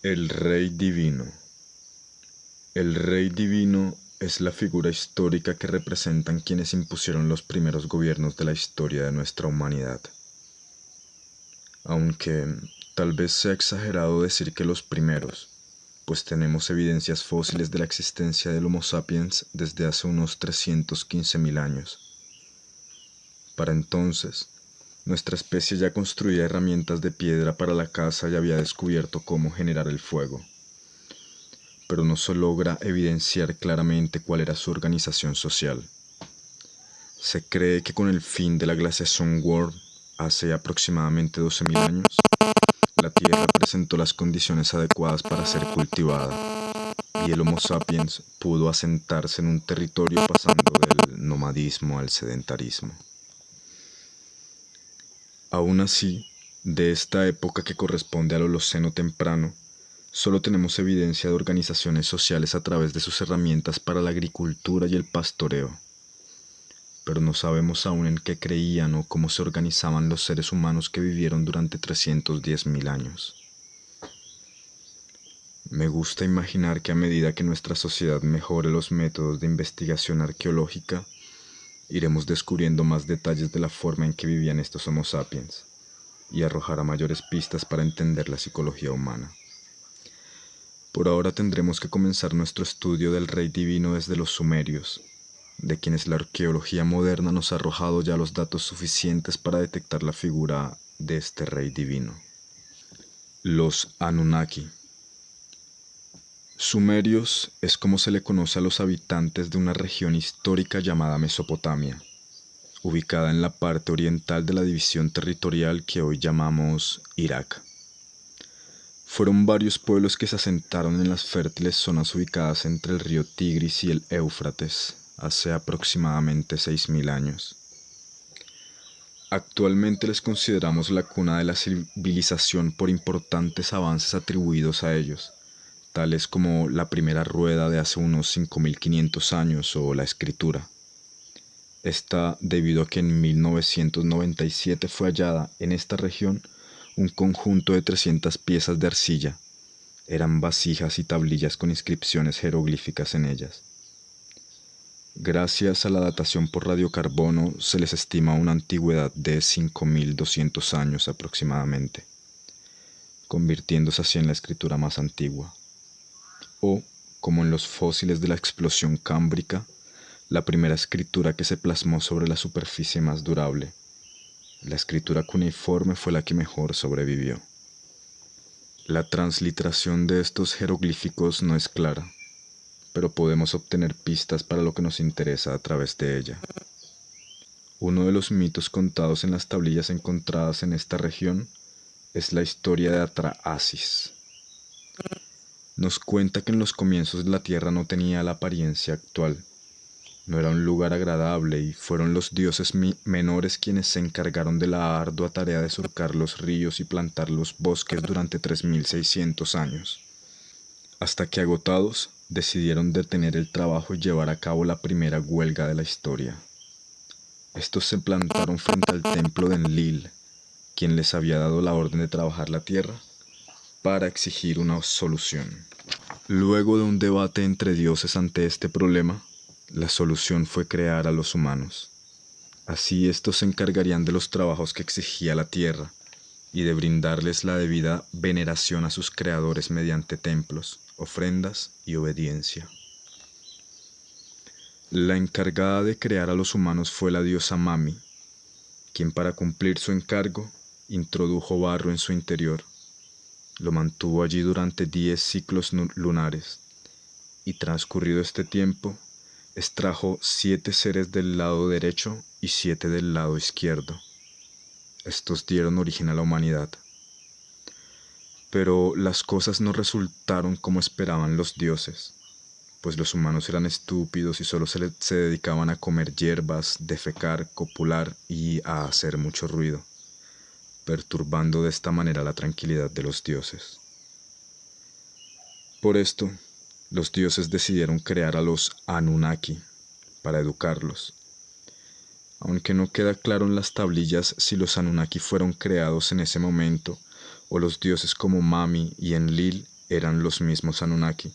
El Rey Divino. El Rey Divino es la figura histórica que representan quienes impusieron los primeros gobiernos de la historia de nuestra humanidad. Aunque tal vez sea exagerado decir que los primeros, pues tenemos evidencias fósiles de la existencia del Homo sapiens desde hace unos 315.000 años. Para entonces, nuestra especie ya construía herramientas de piedra para la caza y había descubierto cómo generar el fuego, pero no se logra evidenciar claramente cuál era su organización social. Se cree que con el fin de la glaciación World, hace aproximadamente 12.000 años, la Tierra presentó las condiciones adecuadas para ser cultivada, y el Homo sapiens pudo asentarse en un territorio pasando del nomadismo al sedentarismo. Aún así, de esta época que corresponde al Holoceno temprano, solo tenemos evidencia de organizaciones sociales a través de sus herramientas para la agricultura y el pastoreo, pero no sabemos aún en qué creían o cómo se organizaban los seres humanos que vivieron durante 310.000 años. Me gusta imaginar que a medida que nuestra sociedad mejore los métodos de investigación arqueológica, iremos descubriendo más detalles de la forma en que vivían estos Homo sapiens y arrojará mayores pistas para entender la psicología humana. Por ahora tendremos que comenzar nuestro estudio del Rey Divino desde los sumerios, de quienes la arqueología moderna nos ha arrojado ya los datos suficientes para detectar la figura de este Rey Divino. Los Anunnaki. Sumerios es como se le conoce a los habitantes de una región histórica llamada Mesopotamia, ubicada en la parte oriental de la división territorial que hoy llamamos Irak. Fueron varios pueblos que se asentaron en las fértiles zonas ubicadas entre el río Tigris y el Éufrates hace aproximadamente 6.000 años. Actualmente les consideramos la cuna de la civilización por importantes avances atribuidos a ellos, tales como la primera rueda de hace unos 5.500 años o la escritura. Esta debido a que en 1997 fue hallada en esta región un conjunto de 300 piezas de arcilla. Eran vasijas y tablillas con inscripciones jeroglíficas en ellas. Gracias a la datación por radiocarbono se les estima una antigüedad de 5.200 años aproximadamente, convirtiéndose así en la escritura más antigua. O, como en los fósiles de la explosión cámbrica, la primera escritura que se plasmó sobre la superficie más durable. La escritura cuneiforme fue la que mejor sobrevivió. La transliteración de estos jeroglíficos no es clara, pero podemos obtener pistas para lo que nos interesa a través de ella. Uno de los mitos contados en las tablillas encontradas en esta región es la historia de Atrahasis. Nos cuenta que en los comienzos la tierra no tenía la apariencia actual. No era un lugar agradable y fueron los dioses menores quienes se encargaron de la ardua tarea de surcar los ríos y plantar los bosques durante 3.600 años, hasta que agotados decidieron detener el trabajo y llevar a cabo la primera huelga de la historia. Estos se plantaron frente al templo de Enlil, quien les había dado la orden de trabajar la tierra, para exigir una solución. Luego de un debate entre dioses ante este problema, la solución fue crear a los humanos. Así estos se encargarían de los trabajos que exigía la tierra y de brindarles la debida veneración a sus creadores mediante templos, ofrendas y obediencia. La encargada de crear a los humanos fue la diosa Mami, quien para cumplir su encargo introdujo barro en su interior. Lo mantuvo allí durante 10 ciclos lunares y transcurrido este tiempo, extrajo 7 seres del lado derecho y 7 del lado izquierdo. Estos dieron origen a la humanidad. Pero las cosas no resultaron como esperaban los dioses, pues los humanos eran estúpidos y solo se dedicaban a comer hierbas, defecar, copular y a hacer mucho ruido, perturbando de esta manera la tranquilidad de los dioses. Por esto, los dioses decidieron crear a los Anunnaki para educarlos. Aunque no queda claro en las tablillas si los Anunnaki fueron creados en ese momento o los dioses como Mami y Enlil eran los mismos Anunnaki,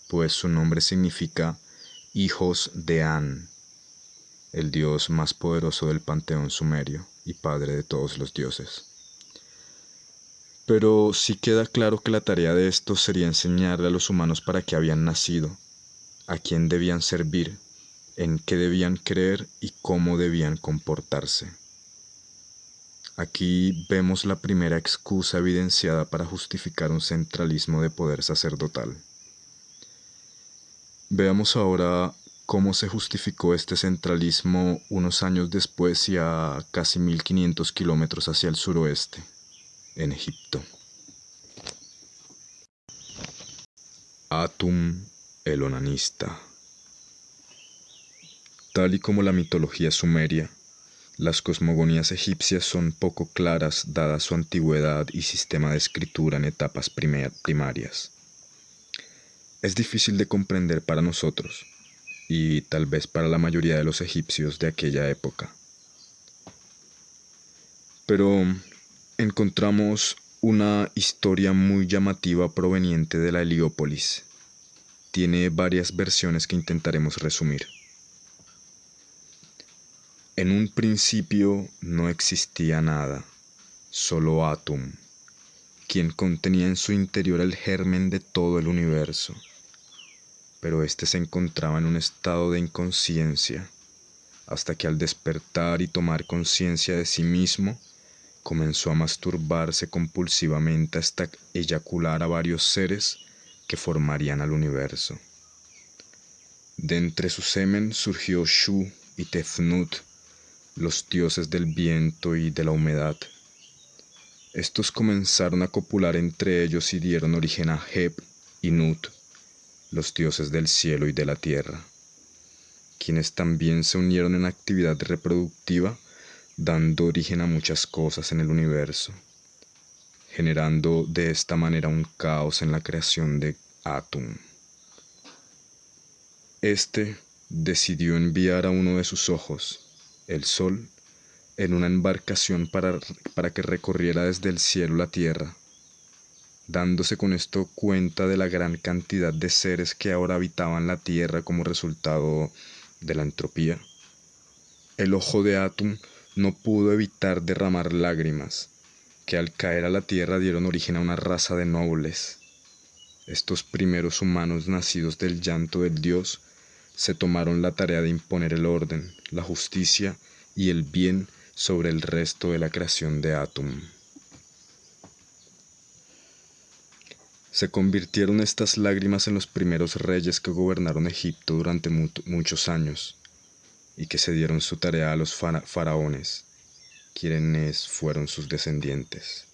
pues su nombre significa hijos de An, el dios más poderoso del panteón sumerio y padre de todos los dioses. Pero sí queda claro que la tarea de estos sería enseñarle a los humanos para qué habían nacido, a quién debían servir, en qué debían creer y cómo debían comportarse. Aquí vemos la primera excusa evidenciada para justificar un centralismo de poder sacerdotal. Veamos ahora cómo se justificó este centralismo unos años después y a casi 1500 kilómetros hacia el suroeste, en Egipto. Atum el onanista. Tal y como la mitología sumeria, las cosmogonías egipcias son poco claras dada su antigüedad y sistema de escritura en etapas primarias. Es difícil de comprender para nosotros, y tal vez para la mayoría de los egipcios de aquella época. Pero encontramos una historia muy llamativa proveniente de la Heliópolis. Tiene varias versiones que intentaremos resumir. En un principio no existía nada, solo Atum, quien contenía en su interior el germen de todo el universo. Pero éste se encontraba en un estado de inconsciencia, hasta que al despertar y tomar conciencia de sí mismo, comenzó a masturbarse compulsivamente hasta eyacular a varios seres que formarían al universo. De entre su semen surgió Shu y Tefnut, los dioses del viento y de la humedad. Estos comenzaron a copular entre ellos y dieron origen a Heb y Nut, los dioses del cielo y de la tierra, quienes también se unieron en actividad reproductiva, dando origen a muchas cosas en el universo, generando de esta manera un caos en la creación de Atum. Este decidió enviar a uno de sus ojos, el Sol, en una embarcación para que recorriera desde el cielo la tierra, dándose con esto cuenta de la gran cantidad de seres que ahora habitaban la tierra como resultado de la entropía. El ojo de Atum no pudo evitar derramar lágrimas, que al caer a la tierra dieron origen a una raza de nobles. Estos primeros humanos nacidos del llanto del dios se tomaron la tarea de imponer el orden, la justicia y el bien sobre el resto de la creación de Atum. Se convirtieron estas lágrimas en los primeros reyes que gobernaron Egipto durante muchos años y que se dieron su tarea a los faraones, quienes fueron sus descendientes.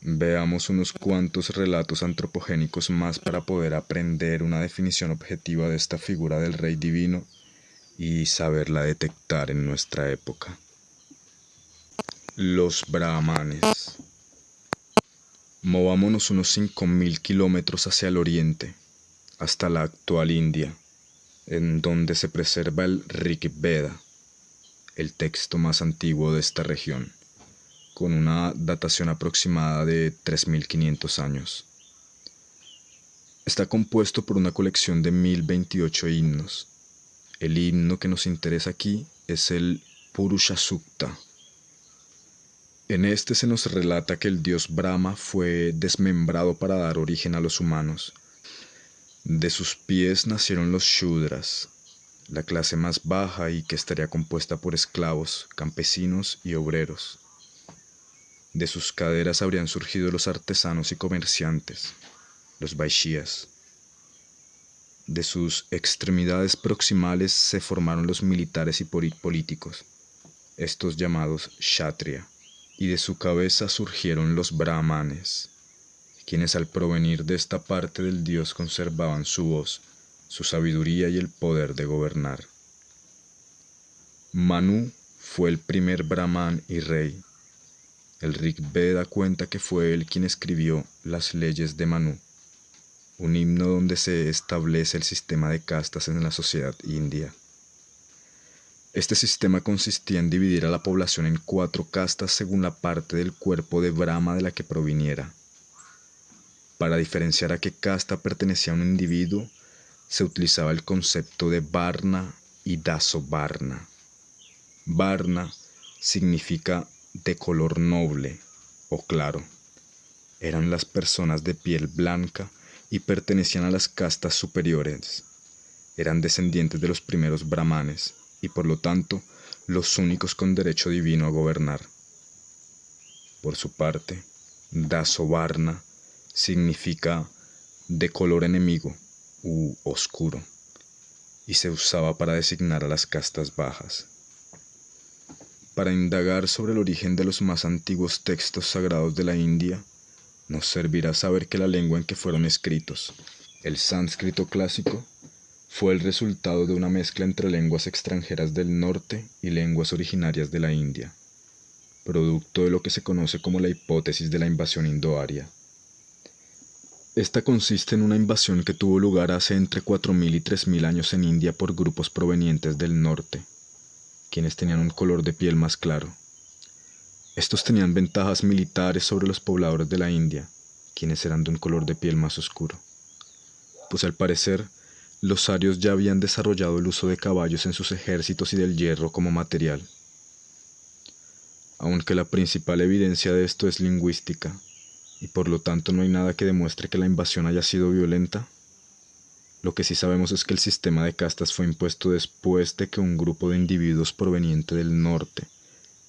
Veamos unos cuantos relatos antropogénicos más para poder aprender una definición objetiva de esta figura del rey divino y saberla detectar en nuestra época. Los brahmanes. Movámonos unos 5000 kilómetros hacia el oriente, hasta la actual India, en donde se preserva el Rig Veda, el texto más antiguo de esta región, con una datación aproximada de 3500 años. Está compuesto por una colección de 1028 himnos. El himno que nos interesa aquí es el Purusha Sukta. En este se nos relata que el dios Brahma fue desmembrado para dar origen a los humanos. De sus pies nacieron los Shudras, la clase más baja y que estaría compuesta por esclavos, campesinos y obreros. De sus caderas habrían surgido los artesanos y comerciantes, los Vaishyas. De sus extremidades proximales se formaron los militares y políticos, estos llamados Kshatriya, y de su cabeza surgieron los Brahmanes, quienes al provenir de esta parte del dios conservaban su voz, su sabiduría y el poder de gobernar. Manu fue el primer Brahman y rey. El Rig Veda cuenta que fue él quien escribió las leyes de Manu, un himno donde se establece el sistema de castas en la sociedad india. Este sistema consistía en dividir a la población en 4 castas según la parte del cuerpo de Brahma de la que proviniera. Para diferenciar a qué casta pertenecía un individuo, se utilizaba el concepto de Varna y Dasovarna. Varna significa de color noble o claro. Eran las personas de piel blanca y pertenecían a las castas superiores. Eran descendientes de los primeros brahmanes y por lo tanto los únicos con derecho divino a gobernar. Por su parte, Dasovarna significa de color enemigo u oscuro y se usaba para designar a las castas bajas. Para indagar sobre el origen de los más antiguos textos sagrados de la India, nos servirá saber que la lengua en que fueron escritos, el sánscrito clásico, fue el resultado de una mezcla entre lenguas extranjeras del norte y lenguas originarias de la India, producto de lo que se conoce como la hipótesis de la invasión indoaria. Esta consiste en una invasión que tuvo lugar hace entre 4.000 y 3.000 años en India por grupos provenientes del norte, quienes tenían un color de piel más claro. Estos tenían ventajas militares sobre los pobladores de la India, quienes eran de un color de piel más oscuro, pues al parecer los arios ya habían desarrollado el uso de caballos en sus ejércitos y del hierro como material. Aunque la principal evidencia de esto es lingüística, y por lo tanto no hay nada que demuestre que la invasión haya sido violenta, lo que sí sabemos es que el sistema de castas fue impuesto después de que un grupo de individuos proveniente del norte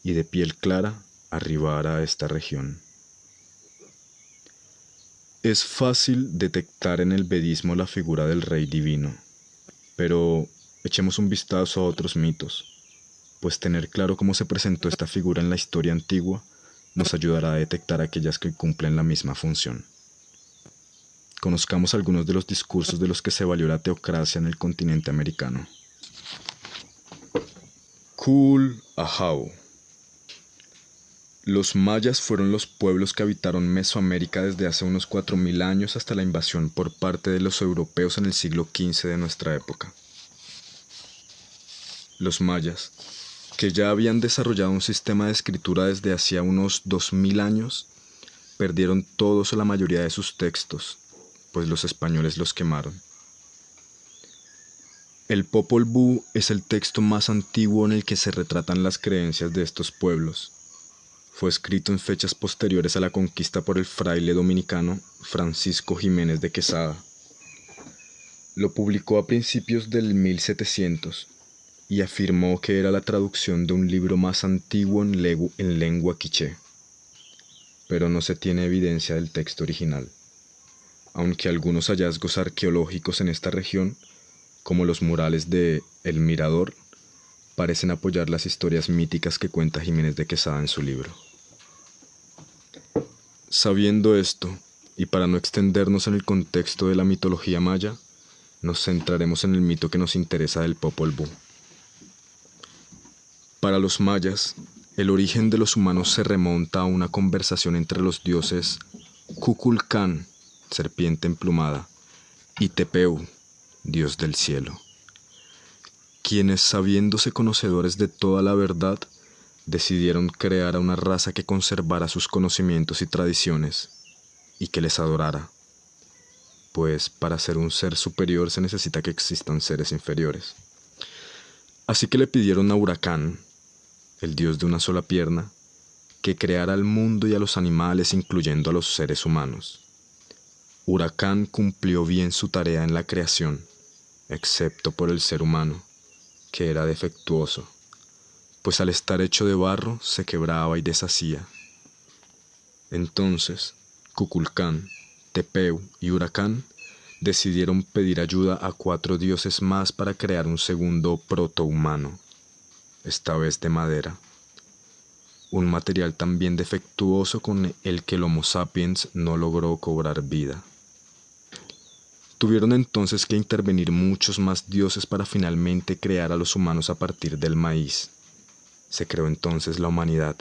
y de piel clara arribara a esta región. Es fácil detectar en el vedismo la figura del rey divino, pero echemos un vistazo a otros mitos, pues tener claro cómo se presentó esta figura en la historia antigua nos ayudará a detectar aquellas que cumplen la misma función. Conozcamos algunos de los discursos de los que se valió la teocracia en el continente americano. Kul Ahau. Los mayas fueron los pueblos que habitaron Mesoamérica desde hace unos 4.000 años hasta la invasión por parte de los europeos en el siglo XV de nuestra época. Los mayas, que ya habían desarrollado un sistema de escritura desde hacía unos 2.000 años, perdieron todos o la mayoría de sus textos, pues los españoles los quemaron. El Popol Vuh es el texto más antiguo en el que se retratan las creencias de estos pueblos. Fue escrito en fechas posteriores a la conquista por el fraile dominicano Francisco Jiménez de Quesada. Lo publicó a principios del 1700 y afirmó que era la traducción de un libro más antiguo en lengua quiché, pero no se tiene evidencia del texto original, aunque algunos hallazgos arqueológicos en esta región, como los murales de El Mirador, parecen apoyar las historias míticas que cuenta Jiménez de Quesada en su libro. Sabiendo esto, y para no extendernos en el contexto de la mitología maya, nos centraremos en el mito que nos interesa del Popol Vuh. Para los mayas, el origen de los humanos se remonta a una conversación entre los dioses Kukulcán, serpiente emplumada, y Tepeu, dios del cielo, quienes, sabiéndose conocedores de toda la verdad, decidieron crear a una raza que conservara sus conocimientos y tradiciones y que les adorara, pues para ser un ser superior se necesita que existan seres inferiores. Así que le pidieron a Huracán, el dios de una sola pierna, que creara al mundo y a los animales, incluyendo a los seres humanos. Huracán cumplió bien su tarea en la creación, excepto por el ser humano, que era defectuoso, pues al estar hecho de barro se quebraba y deshacía. Entonces, Kukulcán, Tepeu y Huracán decidieron pedir ayuda a 4 dioses más para crear un segundo protohumano, esta vez de madera, un material también defectuoso con el que el Homo sapiens no logró cobrar vida. Tuvieron entonces que intervenir muchos más dioses para finalmente crear a los humanos a partir del maíz. Se creó entonces la humanidad,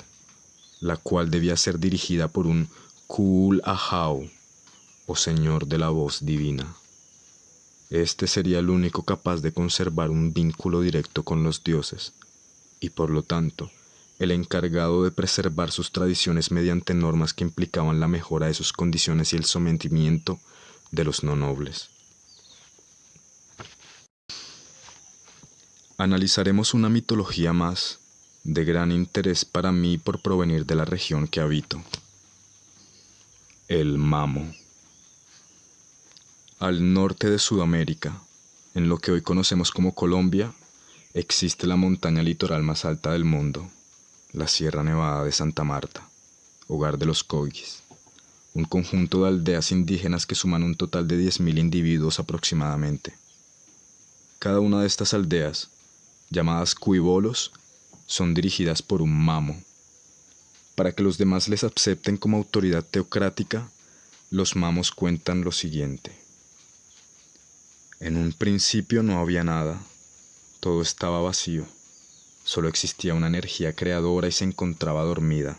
la cual debía ser dirigida por un Kul Ahau, o Señor de la Voz Divina. Este sería el único capaz de conservar un vínculo directo con los dioses, y por lo tanto, el encargado de preservar sus tradiciones mediante normas que implicaban la mejora de sus condiciones y el sometimiento de los no nobles. Analizaremos una mitología más, de gran interés para mí por provenir de la región que habito: el Mamo. Al norte de Sudamérica, en lo que hoy conocemos como Colombia, existe la montaña litoral más alta del mundo, la Sierra Nevada de Santa Marta, hogar de los Coguis, un conjunto de aldeas indígenas que suman un total de 10.000 individuos aproximadamente. Cada una de estas aldeas, llamadas cuibolos, son dirigidas por un mamo. Para que los demás les acepten como autoridad teocrática, los mamos cuentan lo siguiente: en un principio no había nada, todo estaba vacío, solo existía una energía creadora y se encontraba dormida.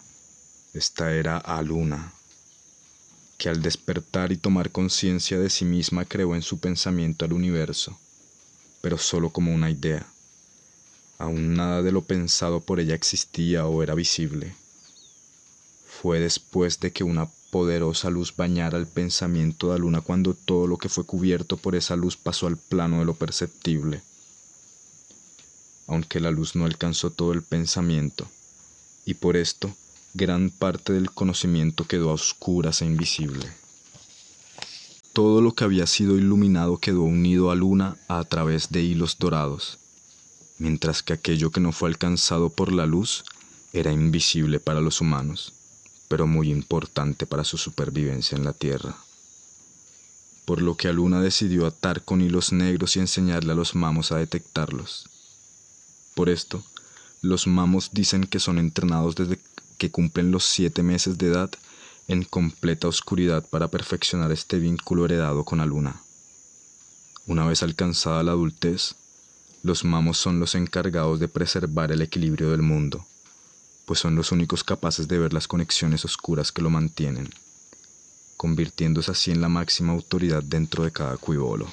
Esta era Aluna, que al despertar y tomar conciencia de sí misma creó en su pensamiento al universo, pero solo como una idea. Aún nada de lo pensado por ella existía o era visible. Fue después de que una poderosa luz bañara el pensamiento de Aluna cuando todo lo que fue cubierto por esa luz pasó al plano de lo perceptible. Aunque la luz no alcanzó todo el pensamiento, y por esto gran parte del conocimiento quedó a oscuras e invisible. Todo lo que había sido iluminado quedó unido a Luna a través de hilos dorados, mientras que aquello que no fue alcanzado por la luz era invisible para los humanos, pero muy importante para su supervivencia en la Tierra. Por lo que Aluna decidió atar con hilos negros y enseñarle a los mamos a detectarlos. Por esto, los mamos dicen que son entrenados desde que cumplen los 7 meses de edad en completa oscuridad para perfeccionar este vínculo heredado con Aluna. Una vez alcanzada la adultez, los mamos son los encargados de preservar el equilibrio del mundo, pues son los únicos capaces de ver las conexiones oscuras que lo mantienen, convirtiéndose así en la máxima autoridad dentro de cada cuibolo.